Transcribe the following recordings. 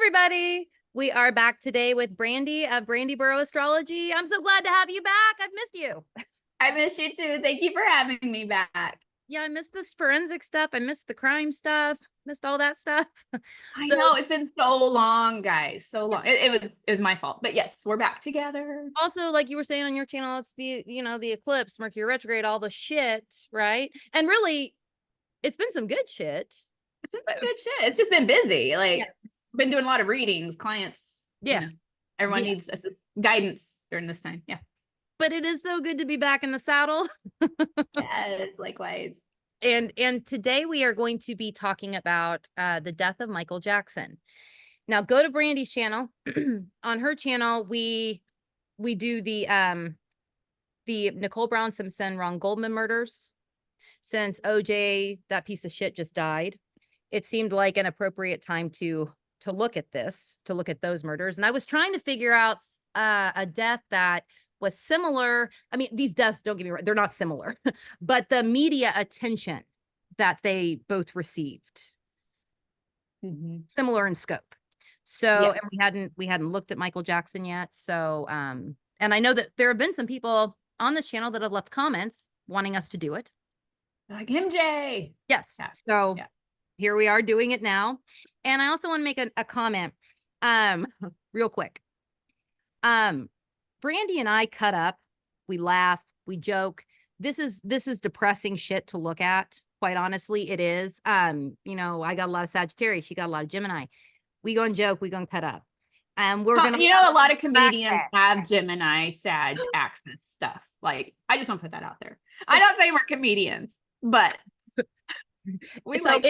everybody. We are back today with Brandy of Brandy Astrology. I'm so glad to have you back. I've missed you. I miss you too. Thank you for having me back. Yeah, I missed this forensic stuff. I missed the crime stuff. Missed all that stuff. I So know it's been so long, guys. So long. It was my fault. But yes, we're back together. also, like you were saying on your channel, it's the eclipse, Mercury retrograde, all the shit, right? And really, it's been some good shit. It's been some good shit. It's just been busy. Like Yeah. been doing a lot of readings, clients, Yeah. everyone needs guidance during this time. Yeah. But it is so good to be back in the saddle. Yes, likewise. And today we are going to be talking about the death of Michael Jackson. Now go to Brandy's channel. On her channel, we do the Nicole Brown Simpson, Ron Goldman murders. Since OJ, that piece of shit, just died, it seemed like an appropriate time to look at this, to look at those murders. And I was trying to figure out a death that was similar. I mean, these deaths, don't get me wrong, they're not similar, but the media attention that they both received, similar in scope. So, Yes. and we hadn't looked at Michael Jackson yet. So, and I know that there have been some people on this channel that have left comments wanting us to do it. Like MJ. Yes. Yeah. So Yeah. here we are doing it now. And I also want to make a comment, real quick. Brandy and I cut up, we laugh, we joke. This is depressing shit to look at. Quite honestly, it is. I got a lot of Sagittarius. She got a lot of Gemini. We go and joke, we go and cut up. And we're gonna, a lot of comedians have Gemini, Sag, Axis stuff. Like, I just want to put that out there. I don't say we're comedians, but we so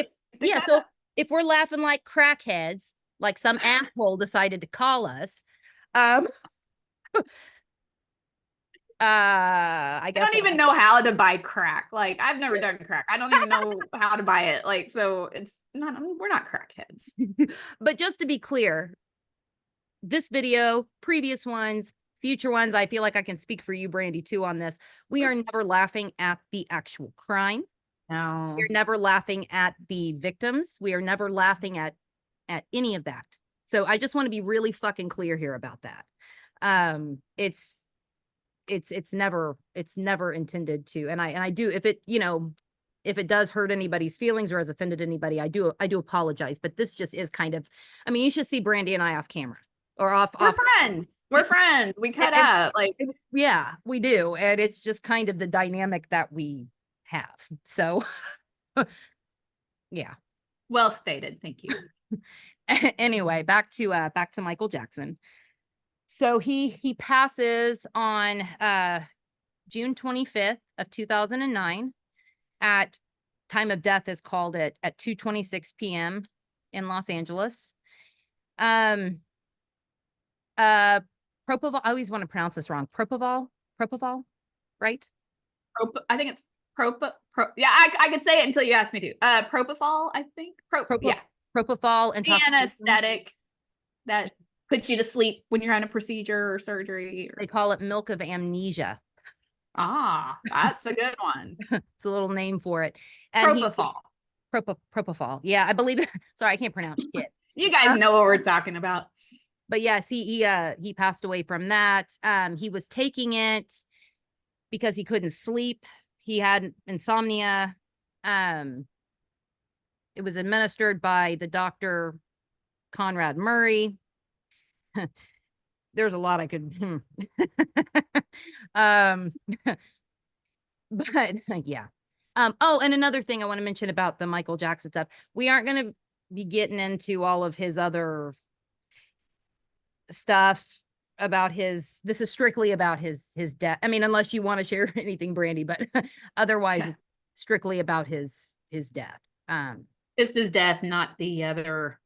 if we're laughing like crackheads, like some asshole decided to call us, I guess I don't even know how to buy crack. Like, I've never done crack. I don't even know how to buy it. Like, so it's not, we're not crackheads. But just to be clear, this video, previous ones, future ones, I feel like I can speak for you, Brandy, too, on this. We are never laughing at the actual crime. No. We're never laughing at the victims. We are never laughing at any of that. So I just want to be really fucking clear here about that. It's never intended to, and I do, if it does hurt anybody's feelings or has offended anybody, I do apologize. But this just is kind of, I mean, you should see Brandy and I off camera or off. Friends. We're friends. We cut up. Like, yeah, we do. And it's just kind of the dynamic that we have. So yeah. Well stated. Thank you. Anyway, back to Michael Jackson. So he passes on June 25th of 2009. At time of death is called at 2:26 p.m. in Los Angeles. Propofol, I always want to pronounce this wrong. Propofol, right? I think it's yeah, I could say it until you ask me to. Propofol, I think. Yeah. Propofol and anesthetic that puts you to sleep when you're on a procedure or surgery. They call it milk of amnesia. Ah, that's a good one. It's a little name for it. And Propofol. Propofol. Yeah, I believe it. Sorry, I can't pronounce shit. You guys know what we're talking about. But yes, he passed away from that. He was taking it because he couldn't sleep. He had insomnia. It was administered by the doctor Conrad Murray. There's a lot I could but yeah. Oh, and another thing I want to mention about the Michael Jackson stuff. We aren't going to be getting into all of his other stuff about this is strictly about his death. I mean, unless you want to share anything, Brandy, but otherwise it's strictly about his death. It's his death, not the other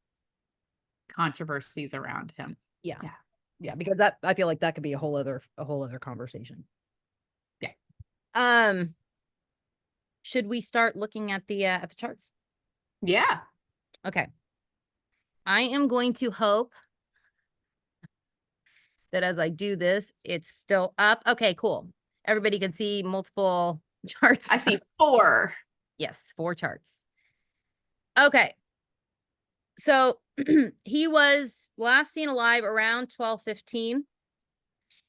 controversies around him. Yeah, because that, I feel like that could be a whole other conversation. Yeah. Should we start looking at the charts? Yeah. Okay. I am going to hope that as I do this, it's still up. Okay, cool. Everybody can see multiple charts. I see 4. Yes, 4 charts. Okay. So He was last seen alive around 12:15.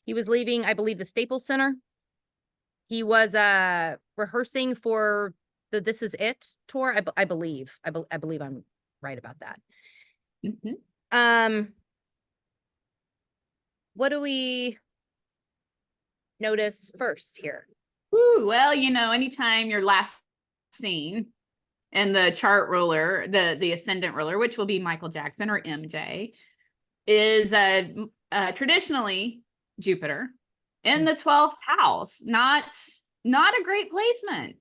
He was leaving, I believe, the Staples Center. He was rehearsing for the This Is It tour. I believe. I believe I'm right about that. Mhm. What do we notice first here? Ooh, well, anytime you're last seen and the chart ruler, the ascendant ruler, which will be Michael Jackson or MJ, is traditionally Jupiter in the 12th house. Not a great placement,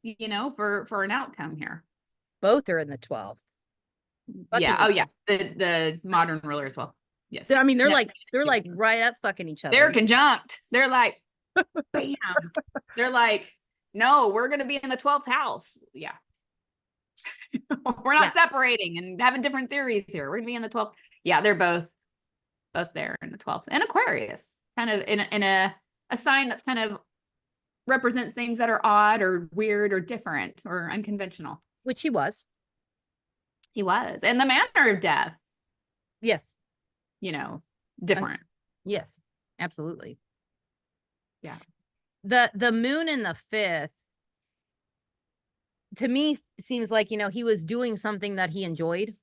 for an outcome here. Both are in the 12th. Yeah. Fucking Oh each yeah. other. The modern ruler as well. Yes. I mean, No, they're like right up fucking each they're other. conjunct. They're like, bam. They're like, no, we're gonna be in the 12th house. Yeah. We're Yeah, not separating and having different theories here. We're gonna be in the 12th. Yeah, they're both there in the 12th. And Aquarius, kind of in a sign that's kind of represent things that are odd or weird or different or unconventional. which he was. He was. And the manner of death, Yes. different. Yes. Absolutely. Yeah. The moon in the 5th to me seems like, he was doing something that he enjoyed.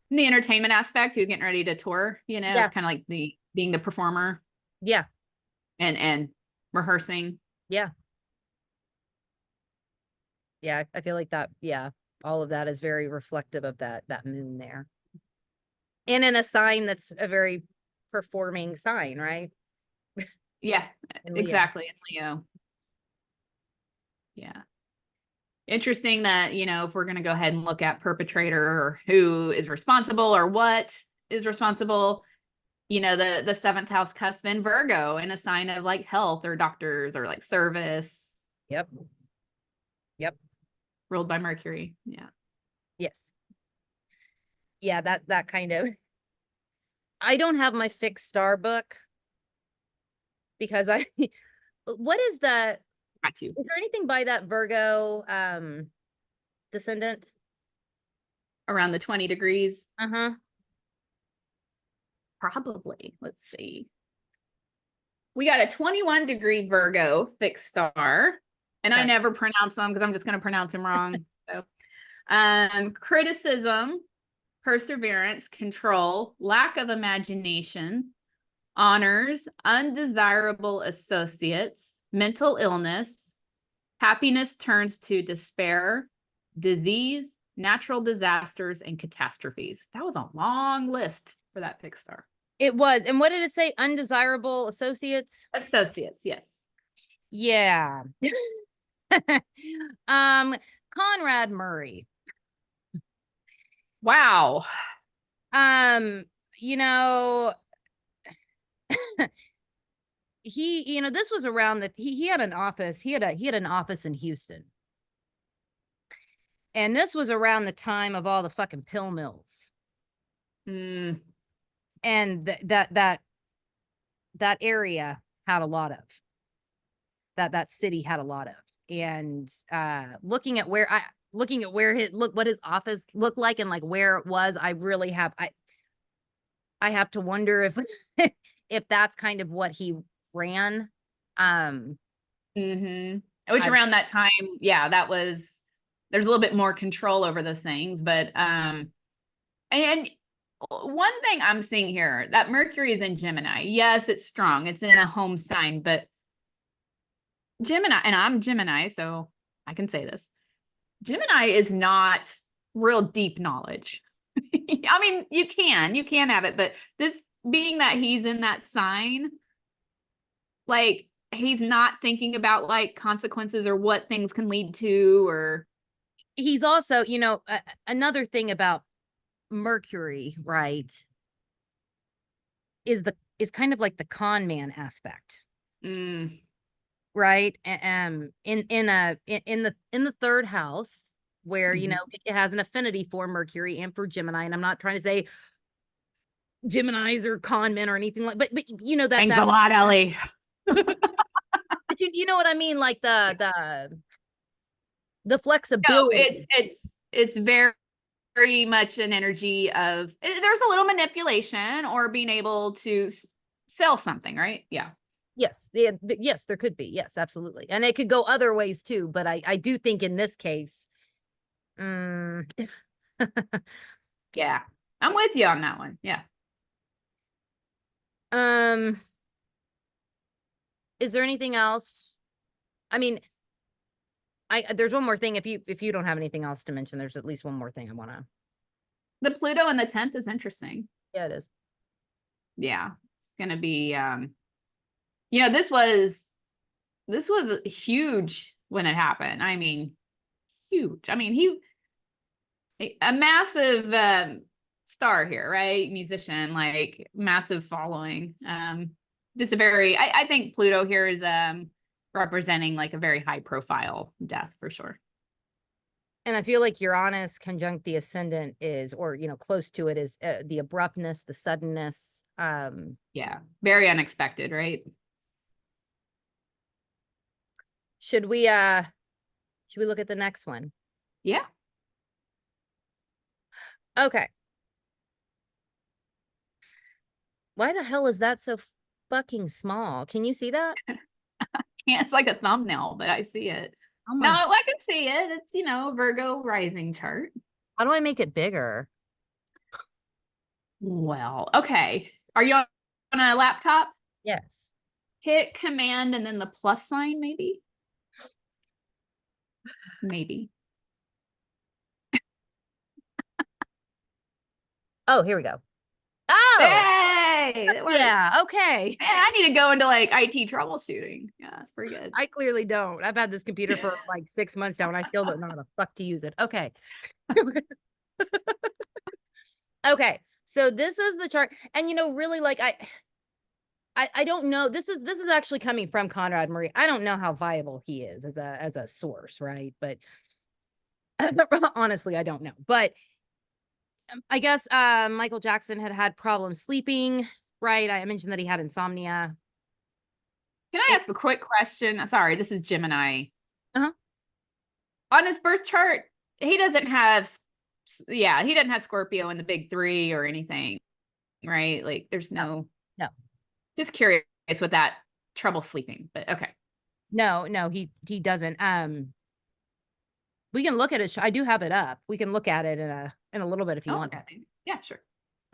The entertainment aspect, he was getting ready to tour, Yeah. it's kind of like being the performer Yeah. and rehearsing. Yeah. Yeah. I feel like that. Yeah. All of that is very reflective of that moon there. And in a sign that's a very performing sign, right? Yeah, In Leo. exactly. In Leo. Yeah. Interesting that, if we're going to go ahead and look at perpetrator or who is responsible or what is responsible, the 7th house cusp in Virgo in a sign of like health or doctors or like service. Yep. Yep. Ruled by Mercury. Yeah. Yes. Yeah, that kind of. I don't have my fixed star book because what is the Got you. is there anything by that Virgo descendant? Around the 20 degrees. Uh-huh. Probably. Let's see. We got a 21-degree Virgo fixed star. And I never pronounce them because I'm just going to pronounce them wrong. So, criticism, perseverance, control, lack of imagination, honors, undesirable associates, mental illness, happiness turns to despair, disease, natural disasters, and catastrophes. That was a long list for that fixed star. It was. And what did it say? Undesirable associates? Associates, yes. Yeah. Conrad Murray. Wow. You know, this was around that he had an office. He had an office in Houston. And this was around the time of all the fucking pill mills. Mm. And that area had a lot of that city had a lot of. And looking at what his office looked like and like where it was, I really have I have to wonder if if that's kind of what he ran. Which around that time, yeah, there's a little bit more control over those things. But and one thing I'm seeing here, that Mercury is in Gemini. Yes, it's strong. It's in a home sign, but Gemini, and I'm Gemini, so I can say this. Gemini is not real deep knowledge. I mean, you can have it, but this being that he's in that sign, like he's not thinking about like consequences or what things can lead to, or he's also, another thing about Mercury, right, is kind of like the con man aspect. Right. In the 3rd house where, it has an affinity for Mercury and for Gemini. And I'm not trying to say Geminis are con men or anything like, but thanks a lot, Ellie. But you know what I mean? Like the flexibility. No, it's very very much an energy of there's a little manipulation or being able to sell something, right? Yeah. Yes, yes, there could be. Yes, absolutely. And it could go other ways too, but I do think in this case, mm, Yeah. I'm with you on that one. Yeah. um, is there anything else? I mean, there's one more thing. If you don't have anything else to mention, there's at least one more thing I want to. The Pluto in the 10th is interesting. Yeah, it is. Yeah. It's gonna be you know, this was huge when it happened. I mean, huge. I mean, a massive star here, right? Musician, like massive following. Just a very I think Pluto here is representing like a very high profile death for sure. And I feel like Uranus conjunct the ascendant is, or close to it is the abruptness, the suddenness. Yeah. Very unexpected, right? Should we look at the next one? Yeah. Okay. Why the hell is that so fucking small? Can you see that? Yeah, it's like a thumbnail, but I see it. Oh No, my, I can see it. It's, Virgo rising chart. how do I make it bigger? Well, okay. Are you on a laptop? Yes. Hit command and then the plus sign, maybe? Maybe. Oh, here we go. Oh, Hey, it worked. yeah. Okay. Man, I need to go into like IT troubleshooting. Yeah, that's pretty good. I clearly don't. I've had this computer for like 6 months now and I still don't know how the fuck to use it. Okay. Okay. So this is the chart. And really like I don't know. This is actually coming from Conrad Murray. I don't know how viable he is as a source, right? But honestly, I don't know. But I guess Michael Jackson had problems sleeping, right? I mentioned that he had insomnia. Can I ask a quick question? Sorry, this is Gemini. Uh-huh. On his birth chart, he doesn't have, yeah, he doesn't have Scorpio in the big three or anything, right? Like there's no, No. just curious with that trouble sleeping, but okay. No, he doesn't. We can look at it. I do have it up. We can look at it in a little bit if you Oh, want. okay. Yeah, sure.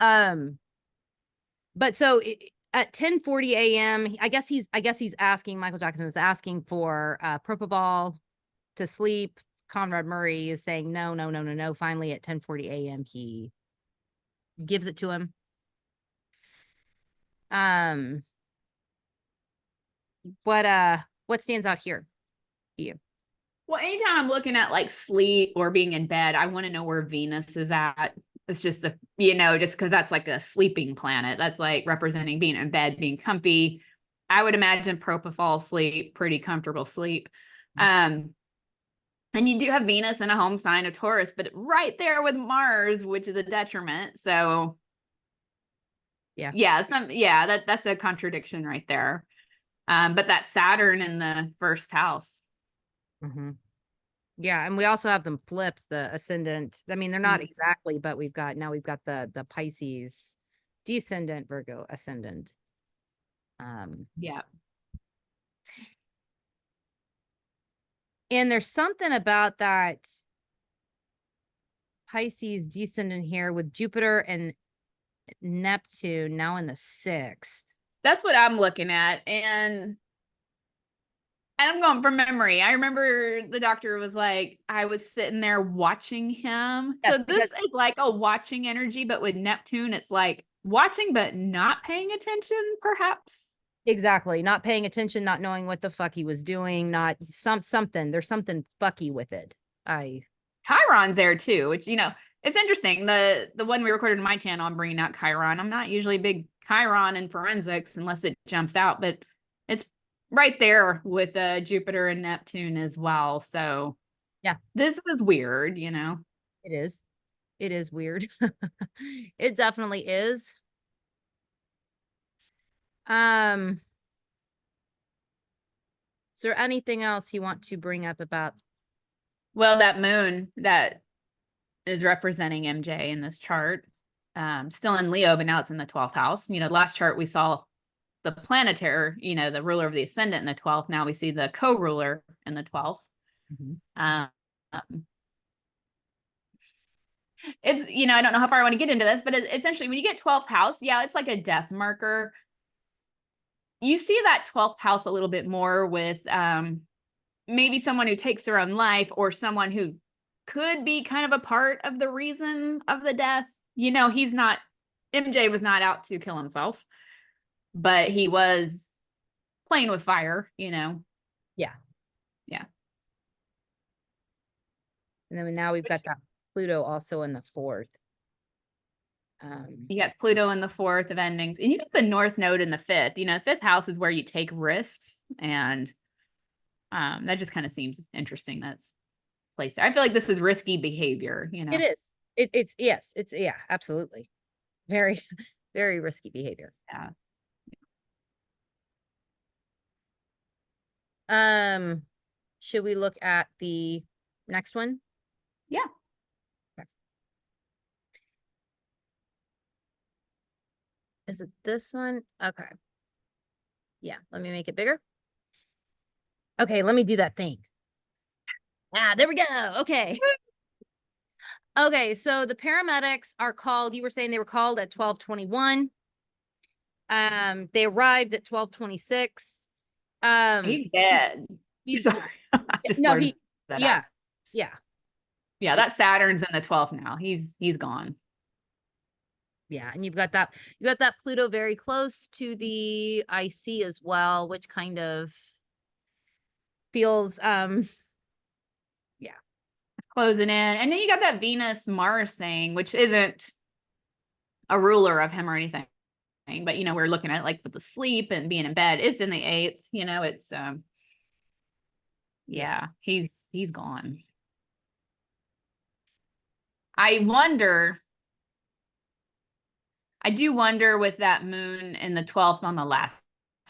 Um, but so at 10:40 a.m., I guess he's asking, Michael Jackson is asking for propofol to sleep. Conrad Murray is saying no, no, no, no, no. Finally, at 10:40 a.m., he gives it to him. Um, what stands out here to you? Well, anytime I'm looking at like sleep or being in bed, I want to know where Venus is at. It's just just because that's like a sleeping planet. That's like representing being in bed, being comfy. I would imagine propofol sleep, pretty comfortable sleep. And you do have Venus in a home sign of Taurus, but right there with Mars, which is a detriment. So that's a contradiction right there. But that Saturn in the first house. Mm-hmm. Yeah, and we also have them flipped, the ascendant. I mean, they're not exactly, but we've got the Pisces descendant, Virgo ascendant. Yeah. And there's something about that Pisces descendant here with Jupiter and Neptune now in the 6th. That's what I'm looking at. And I'm going from memory. I remember the doctor was like, I was sitting there watching him. Yes, So this is like a watching energy, but with Neptune, it's like watching, but not paying attention, perhaps. exactly. Not paying attention, not knowing what the fuck he was doing, not something. There's something fucky with it. Chiron's there too, which, it's interesting. The one we recorded on my channel, I'm bringing out Chiron. I'm not usually a big Chiron in forensics unless it jumps out, but it's right there with Jupiter and Neptune as well. So Yeah, this is weird, it is. It is weird. It definitely is. Is there anything else you want to bring up about? Well, that moon, that is representing MJ in this chart. Still in Leo, but now it's in the 12th house. Last chart we saw the planetary, the ruler of the ascendant in the 12th. Now we see the co-ruler in the 12th. Um, it's, I don't know how far I want to get into this, but essentially when you get 12th house, yeah, it's like a death marker. You see that 12th house a little bit more with maybe someone who takes their own life, or someone who could be kind of a part of the reason of the death. MJ was not out to kill himself, but he was playing with fire, Yeah. Yeah. And then now we've got that Pluto also in the 4th. You got Pluto in the 4th of endings, and you got the North Node in the 5th. 5th house is where you take risks, and that just kind of seems interesting. That's placed there. I feel like this is risky behavior. It is. It's yes. It's yeah. Absolutely. Very, very risky behavior. Yeah. Should we look at the next one? Yeah. Okay. Is it this one? Okay. Yeah, let me make it bigger. Okay, let me do that thing. There we go. Okay. Okay, so the paramedics are called, you were saying they were called at 12:21. They arrived at 12:26. He's dead. He's Sorry. Just no, learned that yeah. out. Yeah. Yeah, that Saturn's in the 12th now. He's gone. Yeah, and you've got that Pluto very close to the IC as well, which kind of feels yeah. It's closing in. And then you got that Venus Mars thing, which isn't a ruler of him or anything. But we're looking at like with the sleep and being in bed. It's in the 8th. It's yeah, he's gone. I do wonder with that moon in the 12th on the last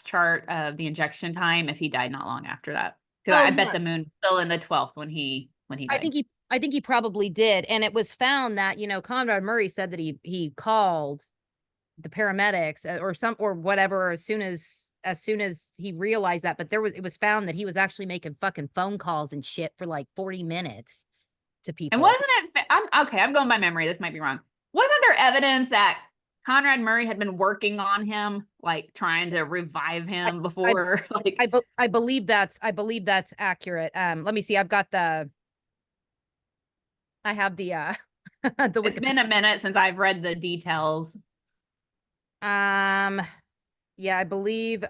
chart of the injection time, if he died not long after that. Because I bet the moon was still in the 12th when he died. I think he probably did. And it was found that, Conrad Murray said that he called the paramedics or whatever as soon as he realized that. But it was found that he was actually making fucking phone calls and shit for like 40 minutes to people. And wasn't it, I'm going by memory, this might be wrong. Wasn't there evidence that Conrad Murray had been working on him, like trying to revive him before? I believe that's accurate. Let me see. I have the the It's been a minute since I've read the details. Yeah, I believe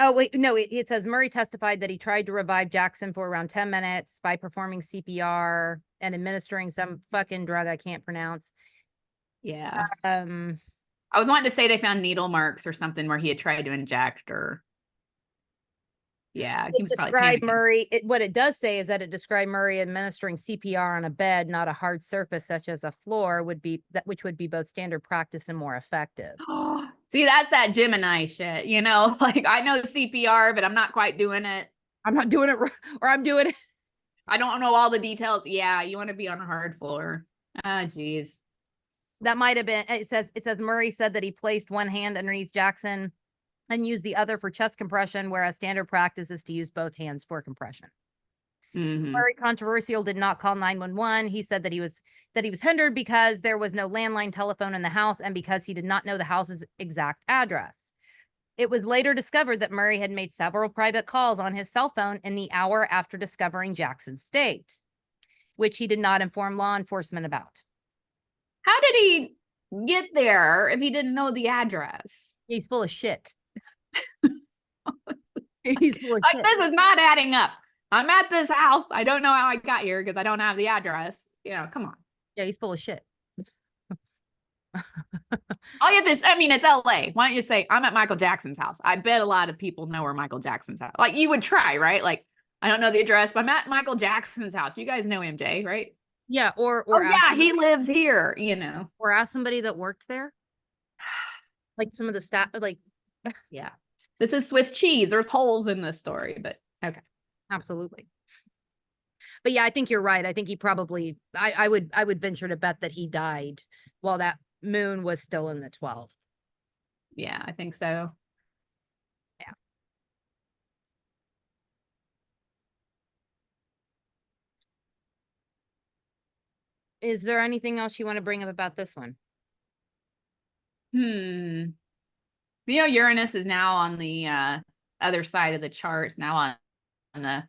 oh wait, no, it says Murray testified that he tried to revive Jackson for around 10 minutes by performing CPR and administering some fucking drug I can't pronounce. Yeah. I was wanting to say they found needle marks or something where he had tried to inject, or yeah, he was described Murray. What it does say is that it described Murray administering CPR on a bed, not a hard surface such as a floor, which would be both standard practice and more effective. See, that's that Gemini shit, like I know CPR, but I'm not quite doing it. I'm not doing it, or I'm doing it. I don't know all the details. Yeah, you want to be on a hard floor. Ah, geez. That might have been, it says Murray said that he placed one hand underneath Jackson and used the other for chest compression, whereas standard practice is to use both hands for compression. Very controversial, did not call 911. He said that he was hindered because there was no landline telephone in the house and because he did not know the house's exact address. It was later discovered that Murray had made several private calls on his cell phone in the hour after discovering Jackson's state, which he did not inform law enforcement about. How did he get there if he didn't know the address? He's full of shit. He's full of shit. This is not adding up. I'm at this house. I don't know how I got here because I don't have the address. Come on. Yeah, he's full of shit. All you have to, it's LA. Why don't you say, I'm at Michael Jackson's house? I bet a lot of people know where Michael Jackson's house. Like you would try, right? Like, I don't know the address, but I'm at Michael Jackson's house. You guys know MJ, right? Yeah, or yeah, he lives here, Or ask somebody that worked there. Like some of the staff, like yeah. This is Swiss cheese. There's holes in this story, but okay. Absolutely. But yeah, I think you're right. I think he probably, I would venture to bet that he died while that moon was still in the 12th. Yeah, I think so. Yeah. Is there anything else you want to bring up about this one? Uranus is now on the other side of the charts, now on the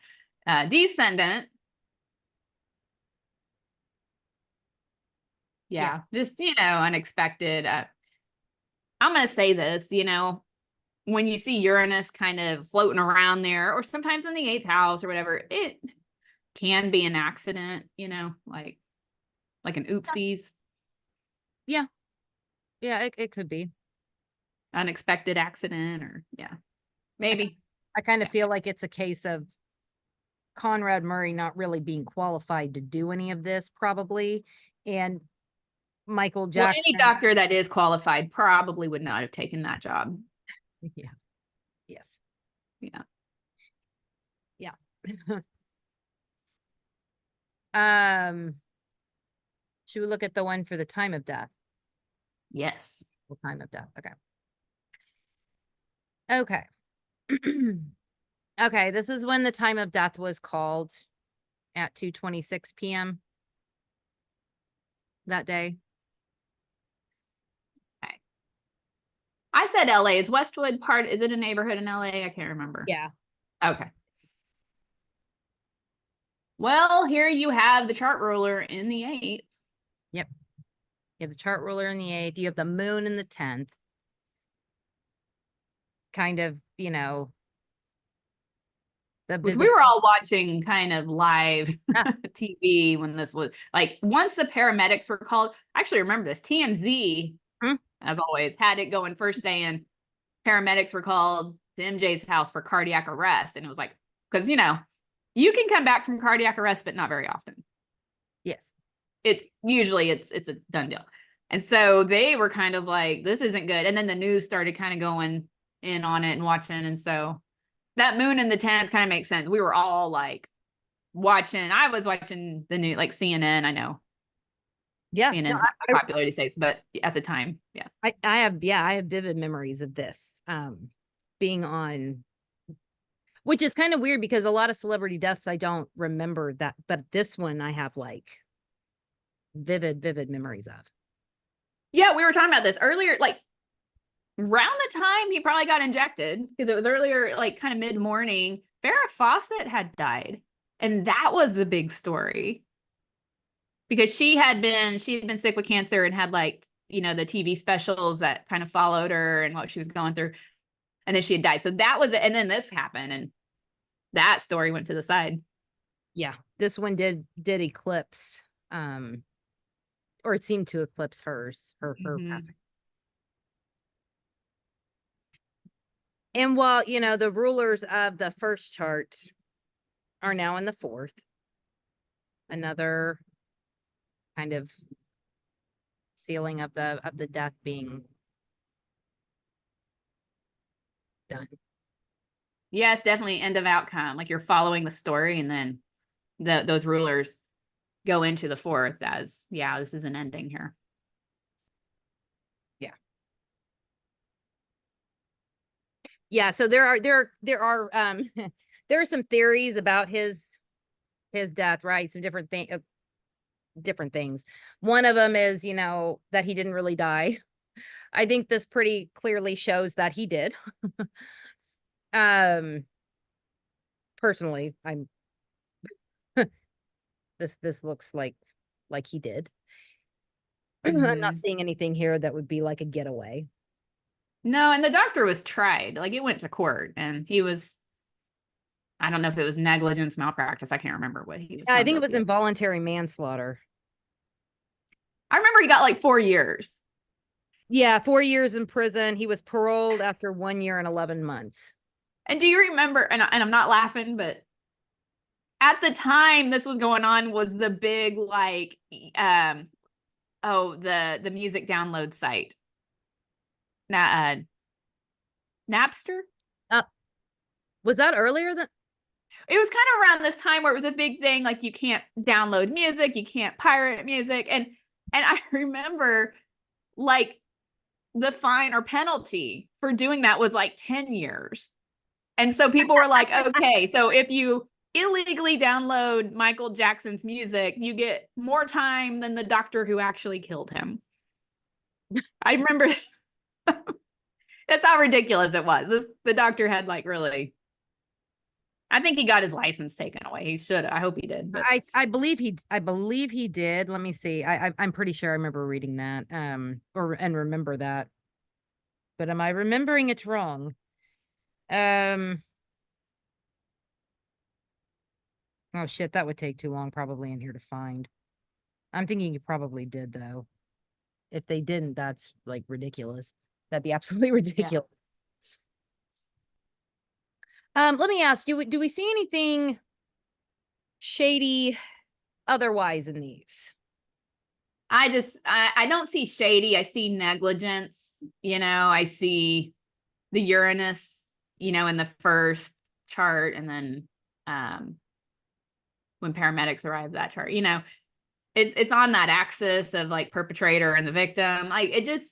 descendant. Yeah, just, unexpected. I'm going to say this, when you see Uranus kind of floating around there, or sometimes in the 8th house or whatever, it can be an accident, like an oopsies. Yeah. Yeah, it could be. Unexpected accident, or maybe. I kind of feel like it's a case of Conrad Murray not really being qualified to do any of this, probably. And Michael Well, Jackson. any doctor that is qualified probably would not have taken that job. Yeah. Yes. Yeah. Yeah. um, should we look at the one for the time of death? Yes. The time of death. Okay. Okay. Okay, this is when the time of death was called at 2:26 p.m. that day. Okay. I said LA. Is Westwood part? Is it a neighborhood in LA? I can't remember. Yeah. Okay. Well, here you have the chart ruler in the 8th. Yep. You have the chart ruler in the 8th. You have the moon in the 10th. Kind of, Which we were all watching kind of live TV when this was like, once the paramedics were called. I actually remember this. TMZ, as always, had it going first saying paramedics were called to MJ's house for cardiac arrest. And it was like, because, you can come back from cardiac arrest, but not very often. Yes. It's usually it's a done deal. And so they were kind of like, this isn't good. And then the news started kind of going in on it and watching. And so that moon in the 10th kind of makes sense. We were all like watching. I was watching the new, like CNN. I know. Yeah. CNN's popularity states, but at the time, yeah. I have vivid memories of this being on, which is kind of weird because a lot of celebrity deaths I don't remember that, but this one I have like vivid memories of. Yeah, we were talking about this earlier, like around the time he probably got injected, because it was earlier, like kind of mid-morning. Farrah Fawcett had died, and that was the big story, because she had been sick with cancer and had like, the TV specials that kind of followed her and what she was going through, and then she had died. So that was it. And then this happened, and that story went to the side. Yeah, this one did eclipse, or it seemed to eclipse her passing. And while, the rulers of the first chart are now in the 4th, another kind of sealing of the death being done. Yes, definitely end of outcome. Like you're following the story, and then those rulers go into the 4th as, this is an ending here. Yeah. Yeah, so there are there are some theories about his death, right? Some different things. One of them is, that he didn't really die. I think this pretty clearly shows that he did. Personally, I'm this looks like he did. I'm not seeing anything here that would be like a getaway. No, and the doctor was tried. Like it went to court, and he was, I don't know if it was negligence, malpractice. I can't remember what he was. I think it was involuntary manslaughter. I remember he got like 4 years. Yeah, 4 years in prison. He was paroled after 1 year and 11 months. And do you remember, and I'm not laughing, but at the time this was going on, was the big like the music download site. Napster? Was that earlier than It was kind of around this time where it was a big thing, like you can't download music, you can't pirate music. And I remember like the fine or penalty for doing that was like 10 years. And so people were like, okay, so if you illegally download Michael Jackson's music, you get more time than the doctor who actually killed him. I remember that's how ridiculous it was. The doctor had like really, I think he got his license taken away. He should. I hope he did. But I believe he did. Let me see. I'm pretty sure I remember reading that and remember that. But am I remembering it wrong? Um oh shit, that would take too long probably in here to find. I'm thinking you probably did though. If they didn't, that's like ridiculous. That'd be absolutely yeah, ridiculous. Let me ask you, do we see anything shady otherwise in these? I don't see shady. I see negligence. I see the Uranus, in the first chart, and then when paramedics arrive, that chart, it's on that axis of like perpetrator and the victim. Like it just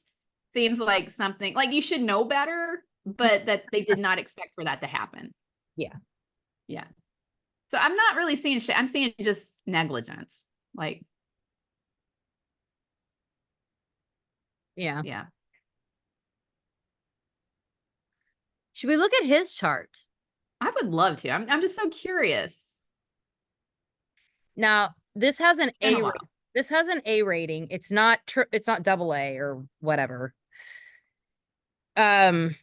seems like something like you should know better, but that they did not expect for that to happen. Yeah. Yeah. So I'm not really seeing shit. I'm seeing just negligence. Like, Yeah. yeah. Should we look at his chart? I would love to. I'm just so curious. Now, this has an It's been a A while. rating. This has an A rating. It's not it's not double A or whatever. Um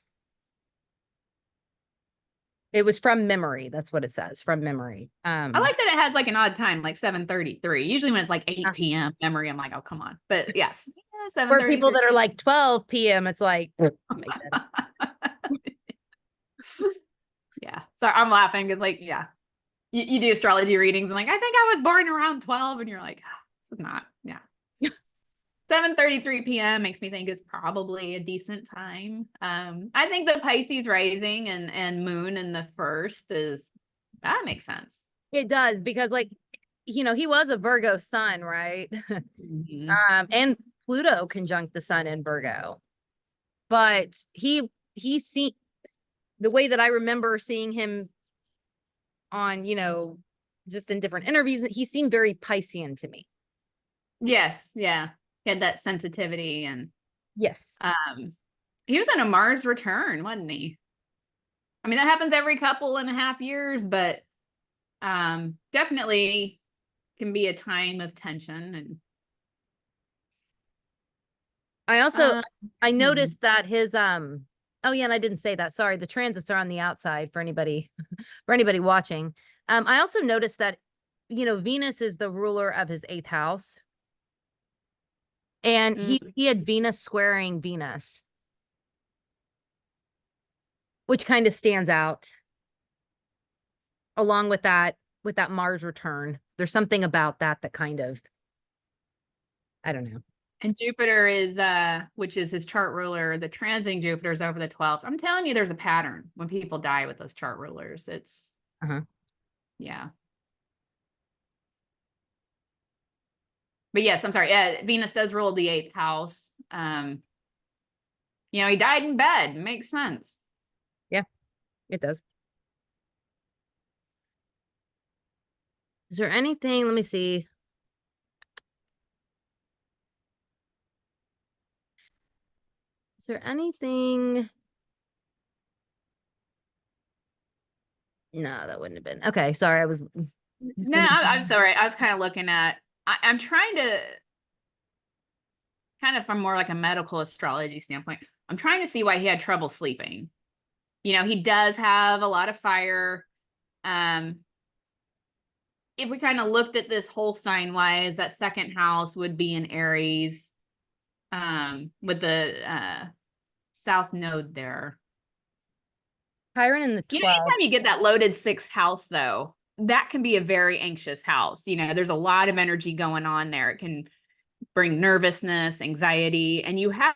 it was from memory. That's what it says, from memory. I like that it has like an odd time, like 7:33. Usually when it's like 8 p.m. memory, I'm like, oh, come on. But yes, yeah, For people 7:33. that are like 12 p.m., it's like makes sense. Yeah. So I'm laughing because like, yeah. You do astrology readings and like, I think I was born around 12, and you're like, oh, this is not, yeah. 7:33 p.m. makes me think it's probably a decent time. I think the Pisces rising and moon in the first is that makes sense. It does because like he was a Virgo sun, right? Mhm. And Pluto conjunct the sun in Virgo. But he see the way that I remember seeing him on, just in different interviews, he seemed very Piscean to me. Yes, yeah. He had that sensitivity, and Yes. he was in a Mars return, wasn't he? I mean, that happens every couple and a half years, but definitely can be a time of tension. And I also uh, I hmm. noticed that his oh yeah, and I didn't say that. Sorry, the transits are on the outside for anybody watching. I also noticed that Venus is the ruler of his eighth house. And Mm. he had Venus squaring Venus, which kind of stands out along with that Mars return. There's something about that kind of I don't know. And Jupiter is which is his chart ruler, the transiting Jupiter is over the 12th. I'm telling you, there's a pattern when people die with those chart rulers. It's Uh-huh. yeah. But yes, I'm sorry. Yeah, Venus does rule the eighth house. He died in bed. Makes sense. Yeah, it does. Is there anything? Let me see. Is there anything? No, that wouldn't have been. Okay, sorry. I was No, I'm sorry. I was kind of looking at I'm trying to kind of from more like a medical astrology standpoint. I'm trying to see why he had trouble sleeping. He does have a lot of fire. Um, if we kind of looked at this whole sign wise, that second house would be in Aries, with the south node there. Chiron in the 12th. Anytime you get that loaded sixth house, though, that can be a very anxious house. There's a lot of energy going on there. It can bring nervousness, anxiety, and you have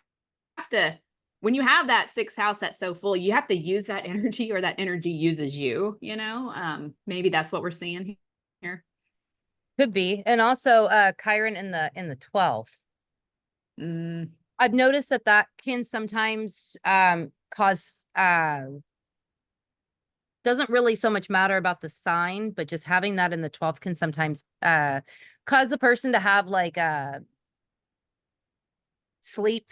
to when you have that sixth house that's so full, you have to use that energy or that energy uses you, you know? Maybe that's what we're seeing here. Could be. And also Chiron in the 12th. Mm. I've noticed that that can sometimes cause doesn't really so much matter about the sign, but just having that in the 12th can sometimes cause the person to have like sleep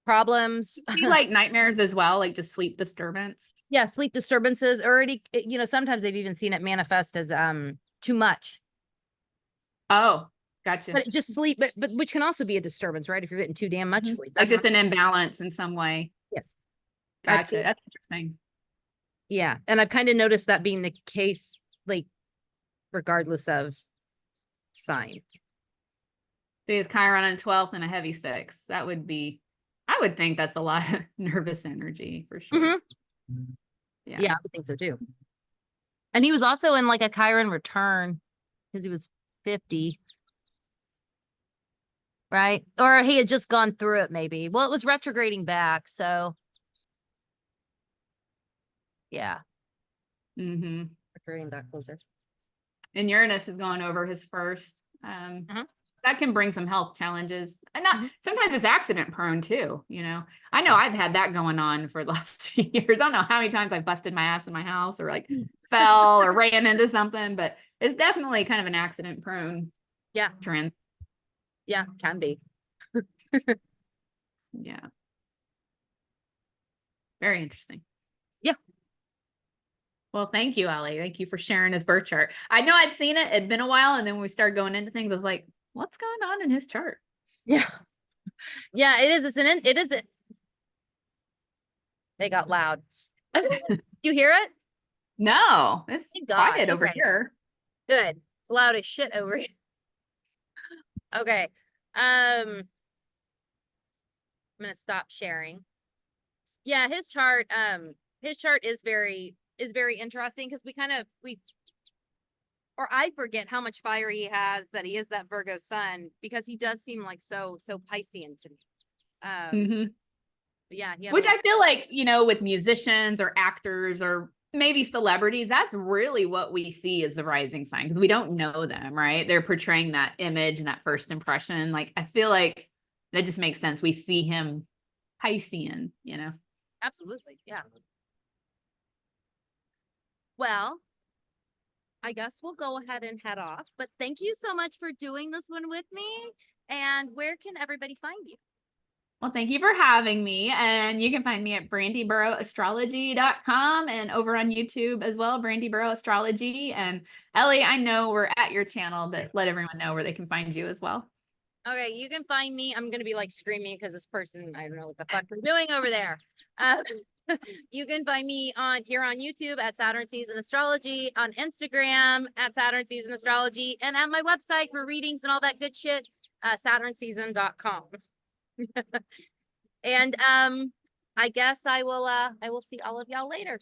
problems. See, like nightmares as well, like just sleep disturbance. Yeah, sleep disturbances already, sometimes they've even seen it manifest as too much. Oh, gotcha. But just sleep, but which can also be a disturbance, right? If you're getting too damn much sleep. Like just an imbalance in some way. Yes. I've Gotcha. seen, That's interesting. yeah. And I've kind of noticed that being the case, like regardless of sign. See, it's Chiron on 12th and a heavy 6. That would be, I would think that's a lot of nervous energy for sure. Yeah, I would think so too. And he was also in like a Chiron return because he was 50. Right? Or he had just gone through it maybe. Well, it was retrograding back, so yeah. Mm-hmm. Retrograding back closer. And Uranus is going over his first. That can bring some health challenges. And not sometimes it's accident prone too, you know. I know I've had that going on for the last 2 years. I don't know how many times I've busted my ass in my house or like fell or ran into something, but it's definitely kind of an accident prone trend. Yeah, can be. Yeah. Very interesting. Yeah. Well, thank you, Allie. Thank you for sharing his birth chart. I know I'd seen it. It'd been a while. And then when we started going into things, I was like, what's going on in his chart? Yeah. Yeah, it is. It is. They got loud. You hear it? No, it's Thank God. quiet over Okay. here. Good. It's loud as shit over here. Okay. I'm gonna stop sharing. Yeah, his chart is very interesting because or I forget how much fire he has, that he is that Virgo sun, because he does seem like so Piscean to me. Yeah, Which I feel like, you know, with musicians or actors or maybe celebrities, that's really what we see as the rising sign because we don't know them, right? They're portraying that image and that first impression. Like, I feel like that just makes sense. We see him Piscean, you know? Absolutely. Yeah. Well, I guess we'll go ahead and head off, but thank you so much for doing this one with me. And where can everybody find you? Well, thank you for having me. And you can find me at brandyburrowastrology.com and over on YouTube as well, Brandy Burrow Astrology. And Ellie, I know we're at your channel, but let everyone know where they can find you as well. Okay, you can find me. I'm gonna be like screaming because this person, I don't know what the fuck they're doing over there. You can find me on YouTube at Saturn Season Astrology, on Instagram at Saturn Season Astrology, and at my website for readings and all that good shit, saturnseason.com. And I guess I will see all of y'all later.